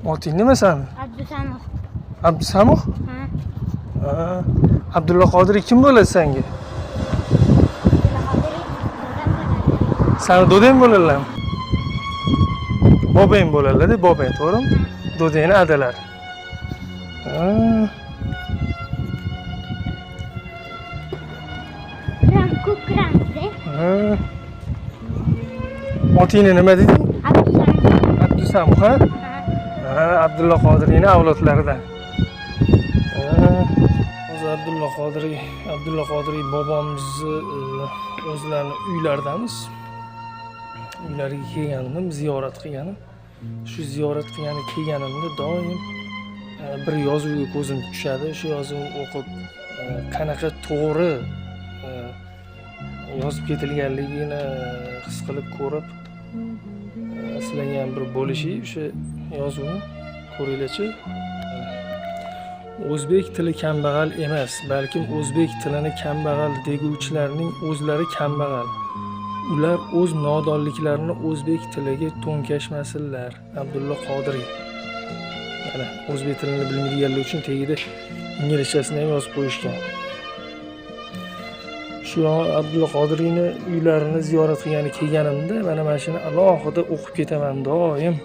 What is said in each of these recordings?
Oting nima sani? Abdusamov. Abdusamov? Ha. Abdulla Qodiriy kim bo'ladi senga? Sani dodang bo'ladilarmi? Bobang bo'ladilar-da, bobang, to'g'rimi? Dodangni adalar. Ko'k rangda. Otingni nima deding? Abdusamov. Abdusamov, ha? Abdulla Qodiriyning avlodlaridan. Hozir Abdulla Qodiriy bobomizni o'zlarini uylaridamiz. Uylariga kelgandim, ziyorat qilganim. Shu ziyorat kelganimda doim bir yozuvga ko'zim tushadi. Shu yozuvni o'qib qanaqa to'g'ri yozib ketilganligini his qilib ko'rib sizlarga bir bo'lishi o'sha yozuvni ko'ringlarchi. O'zbek tili kambag'al emas, balkim o'zbek tilini kambag'al deguvchilarning o'zlari kambag'al. Ular o'z nodonliklarini o'zbek tiliga to'nkashmasinlar. Abdulla Qodiriy. Mana o'zbek tilini bilmaydiganlar uchun tagida inglizchasini ham yozib qo'yishgan. Shu Abdulla Qodiriyni uylarini ziyorat kelganimda mana shuni alohida o'qib ketaman doim.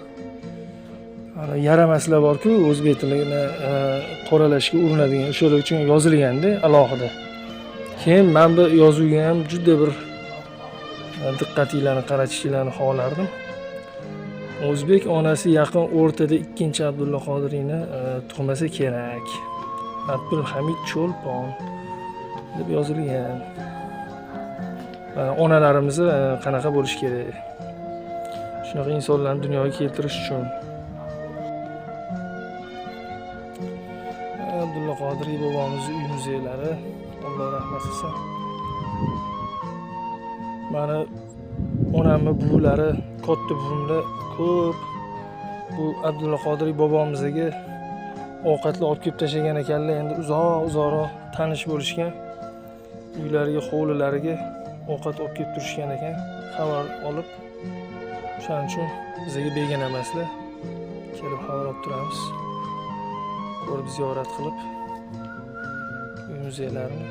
Yaramaslar bor-ku, o'zbek tilini qoralashga urinadigan, o'shalar uchun yozilganda alohida. Keyin men bu yozuvga ham juda bir diqqatinglarni qaratishinglarni xohlardim. O'zbek onasi yaqin o'rtada ikkinchi Abdulla Qodiriyni tug'masa kerak. Abdulhamid Cho'lpon deb yozilgan. Onalarimiz qanaqa bo'lish kerak? Shunaqa insonlarni dunyoga keltirish uchun. Abdulla Qodiriy bobomizning uy muzeylari, Alloh rahmat qilsin. Mana onamni buvilari, katta buvimlar ko'p bu Abdulla Qodiriy bobomizga ovqatlar olib kelib tashlagan ekanlar. Endi uzoq-uzoqroq tanish bo'lishgan. Uylariga, hovlilariga ovqat olib kelib turishgan ekan. Xabar olib, shuning uchun bizga begona emaslar. Kelib xabar olib turamiz. Ko'rib ziyorat qilib uy muzeylarini.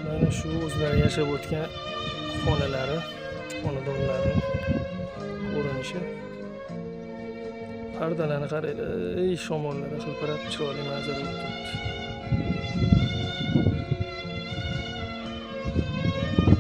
Mana shu o'zlari yashab o'tgan xonalari, xonadonlari ko'rinishi. Pardalarni qaranglar, shamollar hilpirab chiroyli manzara bo'lib turibdi.